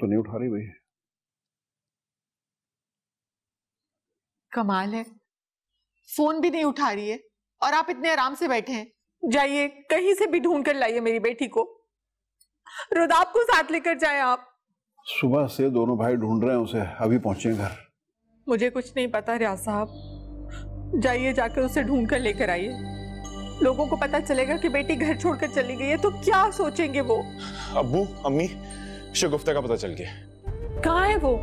तो नहीं उठा रही भाई। कमाल है, फोन भी नहीं उठा रही है और आप इतने आराम से बैठे हैं। जाइए कहीं से भी ढूंढ कर लाइए मेरी बेटी को। रुदाब को साथ लेकर जाएं आप। सुबह से दोनों भाई ढूंढ रहे हैं उसे, अभी पहुंचे घर। मुझे कुछ नहीं पता रियाज साहब, जाइए जाकर उसे ढूंढ कर लेकर आइए। लोगों को पता चलेगा कि बेटी घर छोड़कर चली गई है तो क्या सोचेंगे वो। अब्बू अम्मी, शगुफ्ता का पता चल गया। कहाँ है वो?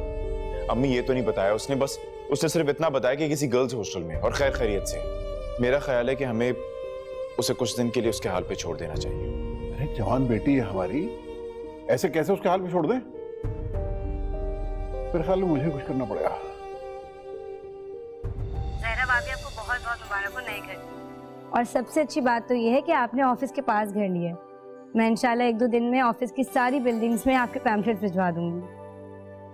अम्मी ये तो नहीं बताया उसने सिर्फ इतना बताया कि किसी गर्ल्स हॉस्टल में और खैर खैरियत से। मेरा ख्याल है कि हमें उसे कुछ दिन के लिए उसके हाल पे छोड़ देना चाहिए। अरे जवान बेटी है हमारी, ऐसे कैसे उसके हाल पे छोड़ दें? फिर ख्याल में मुझे कुछ करना पड़ेगा। ज़हरा भाभी आपको बहुत बहुत मुबारक हो नए घर। और सबसे अच्छी बात तो ये है कि आपने ऑफिस के पास घर लिया। मैं इंशाल्लाह 1-2 दिन में ऑफिस की सारी बिल्डिंग्स में आपके पैम्फलेट भिजवा दूंगी।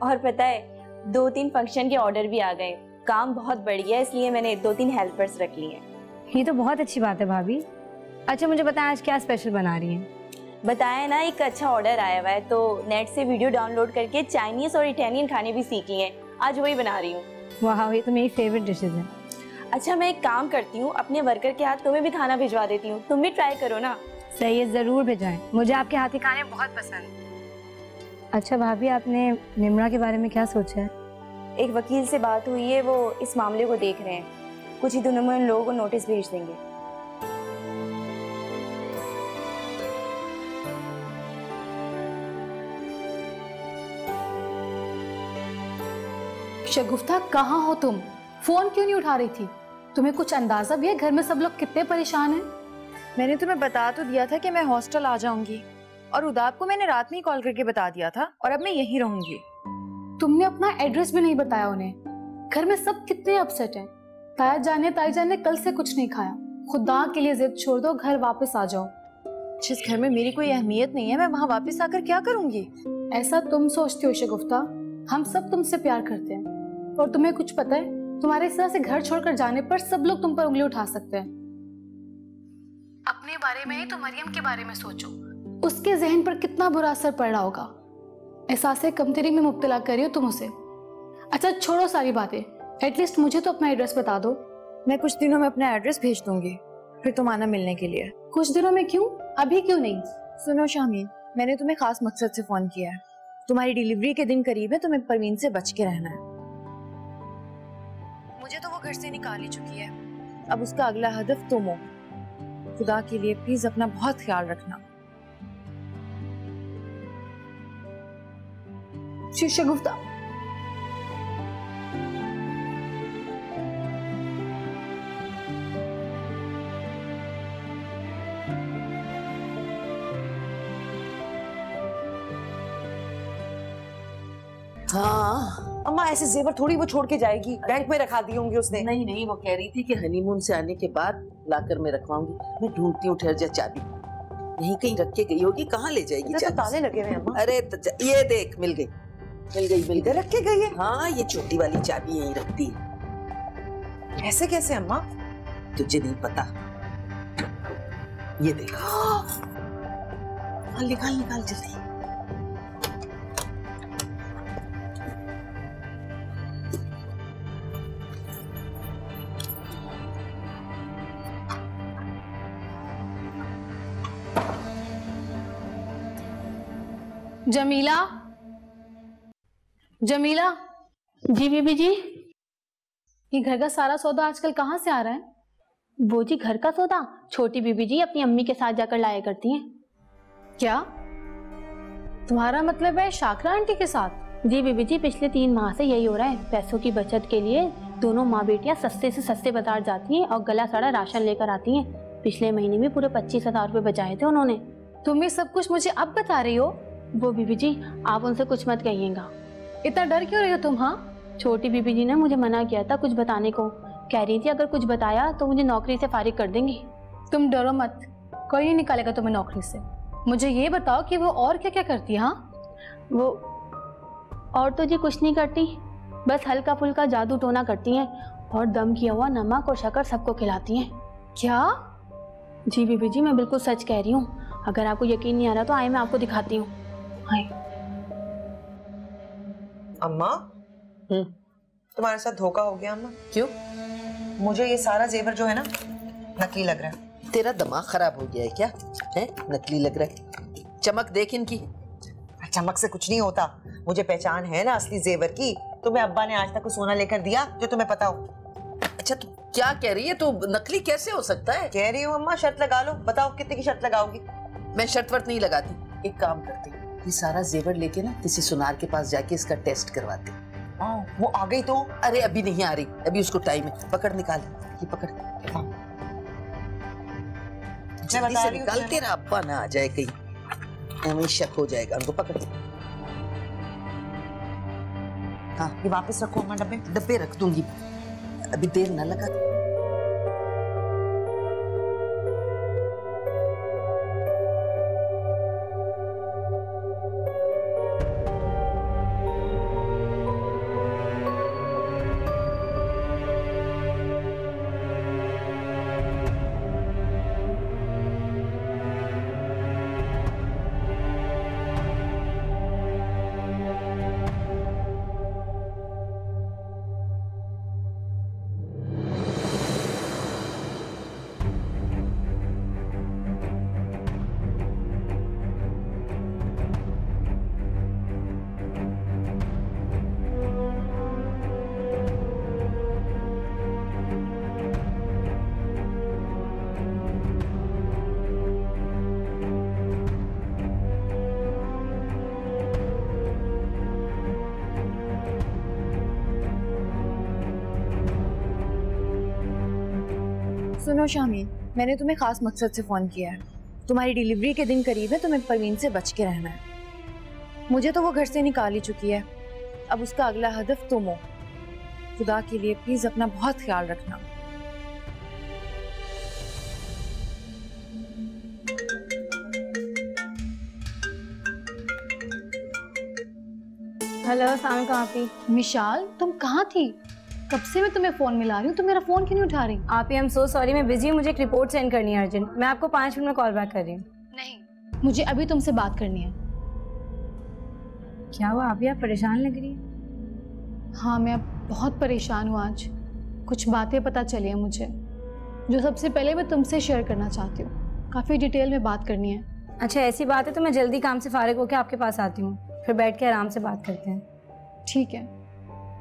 और पता है 2-3 फंक्शन के ऑर्डर भी आ गए। काम बहुत बढ़ गया इसलिए मैंने 2-3 हेल्पर्स रख लिए हैं। ये तो बहुत अच्छी बात है भाभी। अच्छा मुझे बताएं आज क्या स्पेशल बना रही हैं? बताया ना, एक अच्छा ऑर्डर आया हुआ है तो नेट से वीडियो डाउनलोड करके चाइनीज और इटालियन खाने भी सीख लिए हैं। आज वही बना रही हूँ। वाह, ये तो मेरी फेवरेट डिशेज हैं। अच्छा मैं एक काम करती हूँ, अपने वर्कर के हाथ तुम्हें भी खाना भिजवा देती हूँ, तुम भी ट्राई करो ना। सही है, जरूर भिजवाएं, मुझे आपके हाथी खाने बहुत पसंद। अच्छा भाभी आपने निम्रा के बारे में क्या सोचा है? एक वकील से बात हुई है, वो इस मामले को देख रहे हैं। कुछ ही दिनों में उन लोगों को नोटिस भेज देंगे। शगुफ्ता कहाँ हो तुम? फोन क्यों नहीं उठा रही थी? तुम्हें कुछ अंदाजा भी है घर में सब लोग कितने परेशान हैं? मैंने तुम्हें बता तो दिया था कि मैं हॉस्टल आ जाऊंगी और उदाब को मैंने रात में ही कॉल करके बता दिया था और अब मैं यहीं रहूंगी। तुमने अपना एड्रेस भी नहीं बताया उन्हें। घर में सब कितने अपसेट हैं। ताई जान ने कल से कुछ नहीं खाया। खुदा के लिए जिद छोड़ दो, घर वापस आ जाओ। जिस घर में मेरी कोई अहमियत नहीं है मैं वहाँ वापस आकर क्या करूंगी? ऐसा तुम सोचती हो शगुफ्ता, हम सब तुमसे प्यार करते हैं और तुम्हें कुछ पता है, तुम्हारे इस तरह से घर छोड़कर जाने पर सब लोग तुम पर उंगली उठा सकते हैं। अपने बारे में नहीं तो मरियम के बारे में सोचो, उसके जहन पर कितना बुरा असर पड़ रहा होगा। एहसास कमतरी में मुब्तला कर रही हो तुम उसे। अच्छा छोड़ो सारी बातें, एटलीस्ट मुझे तो अपना एड्रेस बता दो। मैं कुछ दिनों में अपना एड्रेस भेज दूंगी, फिर तुम आना मिलने के लिए। कुछ दिनों में क्यों? अभी क्यों नहीं? सुनो शामीन, मैंने तुम्हें खास मकसद से फोन किया है। तुम्हारी डिलीवरी के दिन करीब है, तुम्हें परवीन से बच के रहना है। मुझे तो वो घर से निकाल ही चुकी है, अब उसका अगला हदफ तुम हो। खुदा के लिए प्लीज अपना बहुत ख्याल रखना। शगुफ्ता हाँ अम्मा, ऐसे जेवर थोड़ी वो छोड़ के जाएगी, बैंक में रखा दी होंगी उसने। नहीं नहीं, वो कह रही थी कि हनीमून से आने के बाद लाकर मैं रखवाऊंगी। मैं ढूंढती हूँ, ठहर जा, चाबी यहीं कहीं रख के गई होगी। कहाँ ले जाएगी? तो ताले लगे हुए अम्मा। अरे ये देख, मिल गई। इधर रख के गई है? हाँ, ये छोटी वाली चाबी यहीं रखती है। ऐसे कैसे अम्मा? तुझे नहीं पता, ये देख। निकाल निकाल जल्दी। जमीला, जमीला। जी बीबी जी। ये घर का सारा सौदा आजकल कहाँ से आ रहा है? वो जी घर का सौदा छोटी बीबी जी अपनी अम्मी के साथ जाकर लाया करती हैं। क्या तुम्हारा मतलब है शाकरा आंटी के साथ? जी बीबी जी, पिछले 3 माह से यही हो रहा है। पैसों की बचत के लिए दोनों माँ बेटियां सस्ते से सस्ते बाजार जाती हैं और गला सड़ा राशन लेकर आती हैं। पिछले महीने में पूरे 25,000 रुपए बचाए थे उन्होंने। तुम ये सब कुछ मुझे अब बता रही हो? वो बीबी जी आप उनसे कुछ मत कहिएगा। इतना डर क्यों रही हो तुम? हाँ, छोटी बीबी जी ने मुझे मना किया था कुछ बताने को। कह रही थी अगर कुछ बताया तो मुझे नौकरी से फारिग कर देंगी। तुम डरो मत, कोई नहीं निकालेगा तुम्हें नौकरी से। मुझे ये बताओ कि वो और क्या क्या करती है? हाँ, वो और तो जी कुछ नहीं करती, बस हल्का फुल्का जादू टोना करती हैं और दम किया हुआ नमक और शक्कर सबको खिलाती हैं। क्या? जी बीबी जी, मैं बिल्कुल सच कह रही हूँ। अगर आपको यकीन नहीं आ रहा तो आए मैं आपको दिखाती हूँ। अम्मा तुम्हारे साथ धोखा हो गया अम्मा। क्यों? मुझे ये सारा जेवर जो है ना नकली लग रहा है। तेरा दिमाग खराब हो गया है क्या? है नकली लग रहा है? चमक देख इनकी। चमक से कुछ नहीं होता, मुझे पहचान है ना असली जेवर की। तुम्हें अब्बा ने आज तक कोई सोना लेकर दिया जो तुम्हें पता हो? अच्छा तू क्या कह रही है? तो नकली कैसे हो सकता है? कह रही हूँ अम्मा, शर्त लगा लो। बताओ कितने की शर्त लगाओगी? मैं शर्त वर्त नहीं लगाती। एक काम करते, ये सारा जेवर लेके ना किसी सुनार के पास जाके इसका टेस्ट करवाते। वो आ गई तो? अरे अभी नहीं आ रही, अभी उसको टाइम है। पकड़ निकाल, ये पकड़। जल्दी से निकाल, तेरा अब्बा ना आ जाए कहीं, हमें शक हो जाएगा। उनको पकड़। हाँ ये वापस रखो अम्मा, डब्बे रख दूंगी, अभी देर ना लगा। सुनो शामीन, मैंने तुम्हें खास मकसद से फोन किया है। तुम्हारी डिलीवरी के दिन करीब है, तुम्हें परवीन से बच के रहना है। मुझे तो वो घर से निकाल ही चुकी है, अब उसका अगला हदफ तुम हो। खुदा के लिए प्लीज अपना बहुत ख्याल रखना। हेलो, अस्सलाम वालेकुम आपी। मिशाल तुम कहाँ थी? कब से मैं तुम्हें फोन मिला रही हूँ, तुम मेरा फोन क्यों नहीं उठा रही? आपी आई एम सो सॉरी, मैं बिजी हूँ, मुझे एक रिपोर्ट सेंड करनी है अर्जेंट। मैं आपको 5 मिनट में कॉल बैक कर रही हूँ। नहीं, मुझे अभी तुमसे बात करनी है। क्या हुआ आपी, आप परेशान लग रही है? हाँ मैं बहुत परेशान हूँ आज। कुछ बातें पता चली हैं मुझे, जो सबसे पहले मैं तुमसे शेयर करना चाहती हूँ। काफ़ी डिटेल में बात करनी है। अच्छा ऐसी बात है तो मैं जल्दी काम से फारिग होकर आपके पास आती हूँ, फिर बैठ के आराम से बात करते हैं। ठीक है,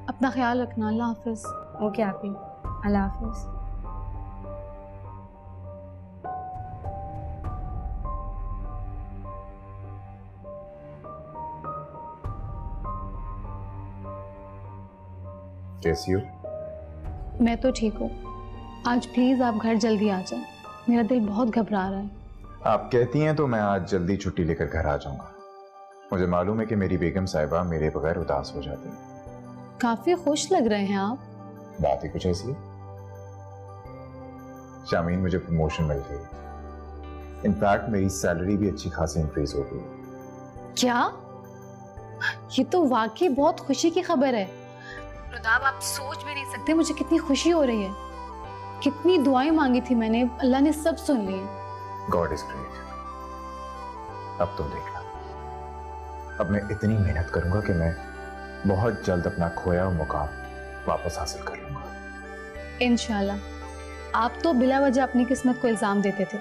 अपना ख्याल रखना। अल्लाह हाफिज। ओके आपी, अल्लाह हाफिज। कैसी हो? मैं तो ठीक हूँ। आज प्लीज आप घर जल्दी आ जाएं, मेरा दिल बहुत घबरा रहा है। आप कहती हैं तो मैं आज जल्दी छुट्टी लेकर घर आ जाऊंगा। मुझे मालूम है कि मेरी बेगम साहिबा मेरे बगैर उदास हो जाती है। काफी खुश लग रहे हैं आप। बात ही कुछ ऐसी है। शामीन, मुझे प्रमोशन मिल गई। इनफैक्ट मेरी सैलरी भी अच्छी खासी इंक्रीज हो गई। क्या? ये तो वाकई बहुत खुशी की खबर है। रुदाब, आप सोच भी नहीं सकते मुझे कितनी खुशी हो रही है। कितनी दुआएं मांगी थी मैंने, अल्लाह ने सब सुन ली। God is great. अब तुम देखना, अब मैं इतनी मेहनत करूंगा कि मैं बहुत जल्द अपना खोया हुआ मुकाम वापस हासिल कर लूंगा। इंशाल्लाह। आप तो बिला वजह अपनी किस्मत को इल्जाम देते थे।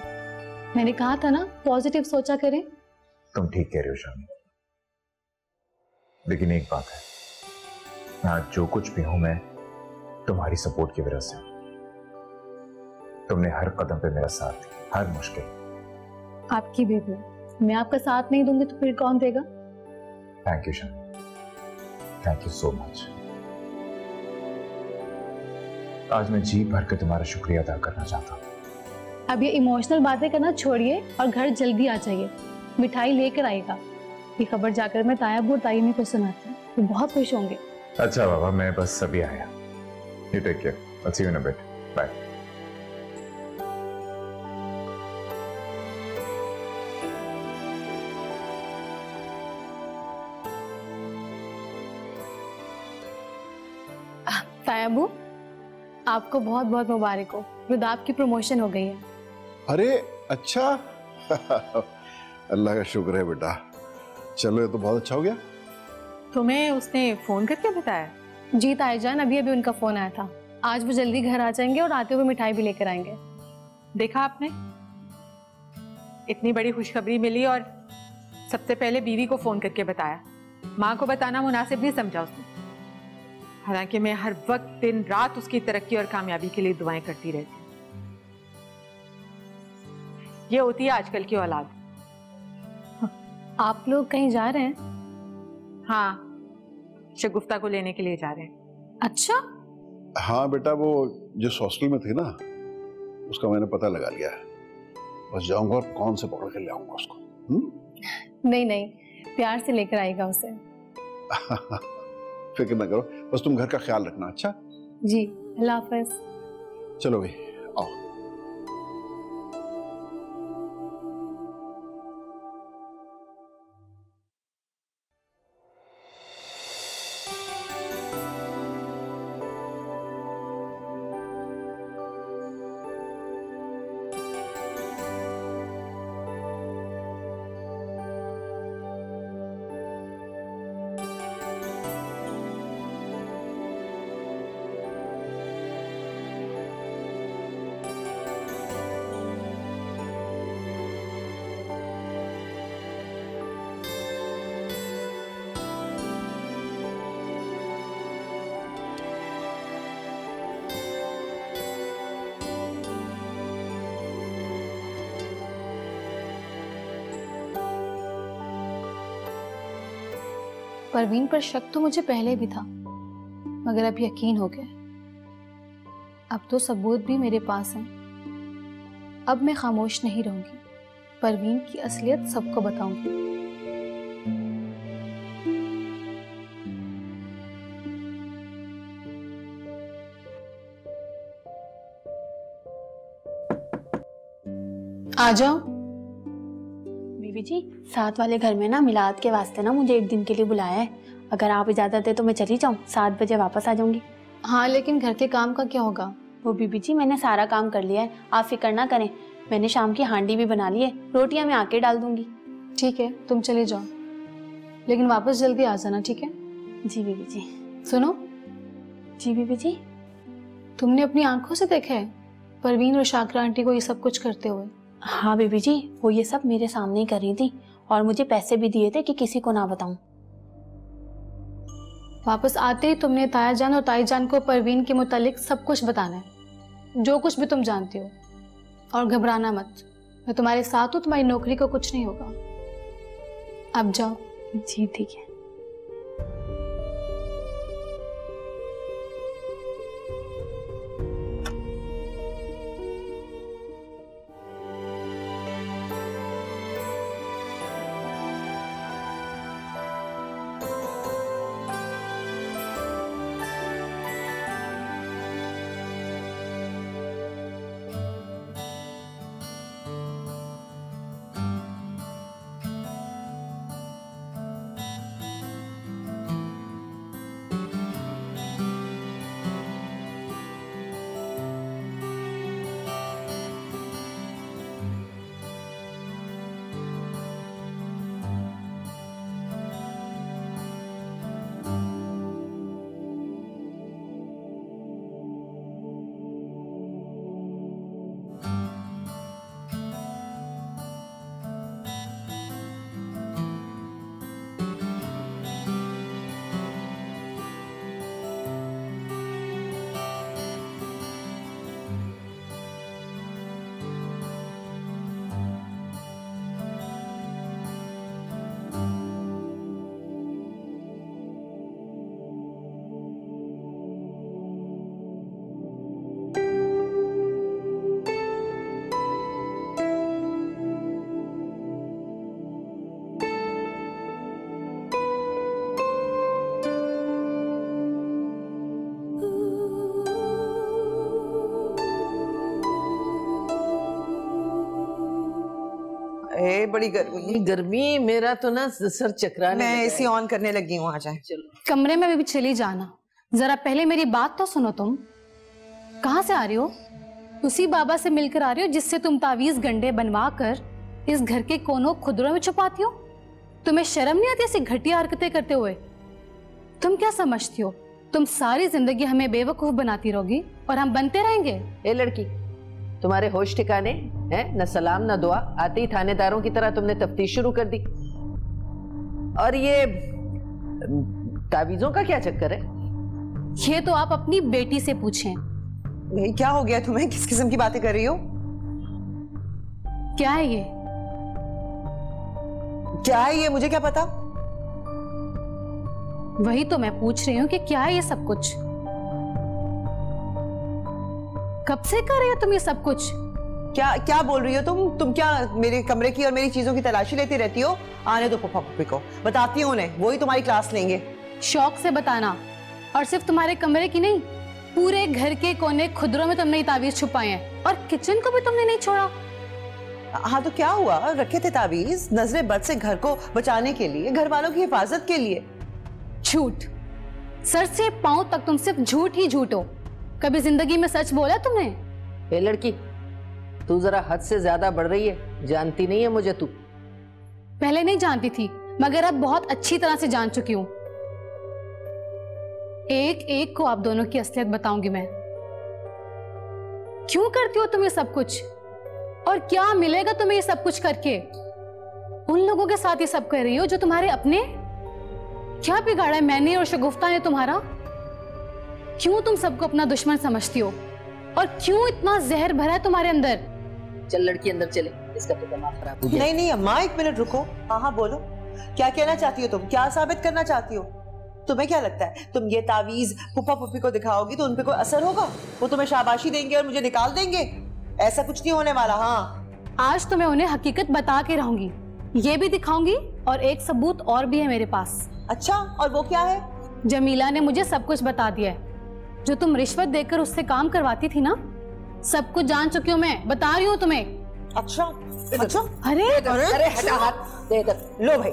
मैंने कहा था ना पॉजिटिव सोचा करें। तुम ठीक कह रहे हो शामी, लेकिन एक बात है, मैं आज जो कुछ भी हूं मैं तुम्हारी सपोर्ट की वजह से। तुमने हर कदम पे मेरा साथ दिया, हर मुश्किल। आपकी बेबी, मैं आपका साथ नहीं दूंगी तो फिर कौन देगा? Thank you Shami, thank you so much. आज मैं जी भर के तुम्हारा शुक्रिया अदा करना चाहता हूँ। अब ये इमोशनल बातें करना छोड़िए और घर जल्दी आ जाइए। मिठाई लेकर आएगा। ये खबर जाकर मैं ताया और ताई ने को सुनाती हूँ, वो बहुत खुश होंगे। अच्छा बाबा, मैं बस अभी आया। You take care, I see you in a bit, bye. तायाबू, आपको बहुत बहुत मुबारक हो। रुदाब की प्रमोशन हो गई है। अरे अच्छा अल्लाह का शुक्र है बेटा। चलो ये तो बहुत अच्छा हो गया। तुम्हें उसने फोन करके बताया? जी ताईजान, अभी अभी उनका फोन आया था। आज वो जल्दी घर आ जाएंगे और आते हुए मिठाई भी लेकर आएंगे। देखा आपने, इतनी बड़ी खुशखबरी मिली और सबसे पहले बीवी को फोन करके बताया। माँ को बताना मुनासिब नहीं समझा उसने। हालांकि मैं हर वक्त दिन रात उसकी तरक्की और कामयाबी के लिए दुआएं करती रहती हूँ। ये होती है आजकल की औलाद। आप लोग कहीं जा रहे हैं? हाँ, शगुफ्ता को लेने के लिए जा रहे हैं। अच्छा। हाँ बेटा, वो जिस हॉस्टल में थी ना, उसका मैंने पता लगा लिया है। बस जाऊंगा और कौन से पकड़ के ले आऊंगा उसको। नहीं नहीं, प्यार से लेकर आएगा उसे। फिक्र ना करो, बस तुम घर का ख्याल रखना। अच्छा जी, अल्लाह हाफिज। चलो भाई, आओ। परवीन पर शक तो मुझे पहले भी था, मगर अब यकीन हो गया। अब तो सबूत भी मेरे पास हैं। अब मैं खामोश नहीं रहूंगी, परवीन की असलियत सबको बताऊंगी। आ जाओ। बीवी जी, साथ वाले घर में ना मिलाद के वास्ते ना मुझे एक दिन के लिए बुलाया है। अगर आप इजाजत दे तो मैं चली जाऊँ, 7 बजे वापस आ जाऊंगी। हाँ, लेकिन घर के काम का क्या होगा? वो बीबी जी, मैंने सारा काम कर लिया है, आप फिक्र ना करें। मैंने शाम की हांडी भी बना ली है, रोटियां मैं आके डाल दूंगी। ठीक है, तुम चले जाओ, लेकिन वापस जल्दी आ जाना, ठीक है? जी बीबी जी। सुनो। जी बीबी जी। तुमने अपनी आंखों से देखा है परवीन और शाकरा आंटी को ये सब कुछ करते हुए? हाँ बीबी जी, वो ये सब मेरे सामने ही कर रही थी और मुझे पैसे भी दिए थे कि किसी को ना बताऊं। वापस आते ही तुमने तायाजान और ताईजान को परवीन के मुतालिक सब कुछ बताना है, जो कुछ भी तुम जानती हो। और घबराना मत, मैं तुम्हारे साथ हूँ, तुम्हारी नौकरी को कुछ नहीं होगा। अब जाओ। जी ठीक है। बड़ी गर्मी। गर्मी मेरा तो ना सर चकराने। मैं एसी ऑन करने लगी हूँ, आ जाए। चलो कमरे में भी चली जाना, जरा पहले मेरी बात तो सुनो। तुम कहाँ से आ रही हो? उसी बाबा से मिलकर आ रही हो जिससे तुम तावीज गंडे बनवा कर इस घर के कोनों खुदरों में छुपाती हो। तुम्हें शर्म नहीं आती ऐसी घटिया हरकतें करते हुए? तुम क्या समझती हो, तुम सारी जिंदगी हमें बेवकूफ बनाती रहोगी और हम बनते रहेंगे? ए लड़की, तुम्हारे होश ठिकाने हैं? न सलाम न दुआ, आते ही थानेदारों की तरह तुमने तफ्तीश शुरू कर दी। और ये तावीजों का क्या चक्कर है? ये तो आप अपनी बेटी से पूछें। क्या हो गया तुम्हें? किस किस्म की बातें कर रही हो? क्या है ये? क्या है ये? मुझे क्या पता? वही तो मैं पूछ रही हूँ कि क्या है ये सब कुछ? कब से कर रही हो तुम ये सब कुछ? क्या क्या बोल रही हो तुम क्या मेरे कमरे की और मेरी चीजों की तलाशी लेती रहती हो? आने दो पप्पा पप्पी को, बताती हूँ उन्हें, वही तुम्हारी क्लास लेंगे। शौक से बताना, और सिर्फ तुम्हारे कमरे की नहीं, पूरे घर के कोने खुदरों में तुमने ये तावीज छुपाए हैं और किचन को भी तुमने नहीं छोड़ा। हाँ तो क्या हुआ? रखे थे तावीज नजरे बद से घर को बचाने के लिए, घर वालों की हिफाजत के लिए। झूठ, सर से पांव तक तुम सिर्फ झूठ ही झूठ हो। कभी जिंदगी में सच बोला तुमने? ए लड़की, तू जरा हद से ज्यादा बढ़ रही है, जानती नहीं है मुझे तू। पहले नहीं जानती थी, मगर अब बहुत अच्छी तरह से जान चुकी हूं। एक एक को आप दोनों की असलियत बताऊंगी मैं। क्यों करती हो तुम ये सब कुछ, और क्या मिलेगा तुम्हें ये सब कुछ करके? उन लोगों के साथ ये सब कर रही हो जो तुम्हारे अपने। क्या बिगाड़ा है मैंने और शगुफ्ता ने तुम्हारा? क्यों तुम सबको अपना दुश्मन समझती हो, और क्यों इतना जहर भरा है तुम्हारे अंदर? चल लड़की अंदर चले, इसका तो दिमाग खराब हो गया। नहीं अम्मा, एक मिनट रुको। हाँ बोलो, क्या कहना चाहती हो तुम? क्या साबित करना चाहती हो? तुम्हें क्या लगता है तुम ये तावीज पुप्पा पुप्पी को दिखाओगी तो उनपे कोई असर होगा? वो तुम्हें शाबाशी देंगे और मुझे निकाल देंगे? ऐसा कुछ नहीं होने वाला। हाँ, आज तो मैं उन्हें हकीकत बता के रहूंगी, ये भी दिखाऊंगी, और एक सबूत और भी है मेरे पास। अच्छा, और वो क्या है? जमीला ने मुझे सब कुछ बता दिया है। जो तुम रिश्वत देकर उससे काम करवाती थी ना, सब कुछ जान चुकी हूँ मैं, बता रही हूँ तुम्हें। अच्छा, अरे अरे हटा हाथ, दे इधर। लो भाई,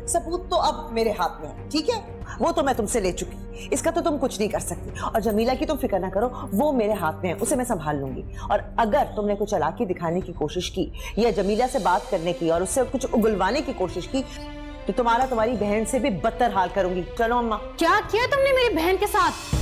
सबूत तो अब मेरे हाथ में है, ठीक है? वो तो मैं तुमसे ले चुकी, इसका तो तुम कुछ नहीं कर सकती। और जमीला की तुम फिक्र ना करो, वो मेरे हाथ में है, उसे मैं संभाल लूंगी। और अगर तुमने कुछ चालाकी दिखाने की कोशिश की या जमीला से बात करने की और उससे कुछ उगलवाने की कोशिश की तो तुम्हारी बहन से भी बदतर हाल करूंगी। चलो अम्मा। क्या किया तुमने मेरी बहन के साथ?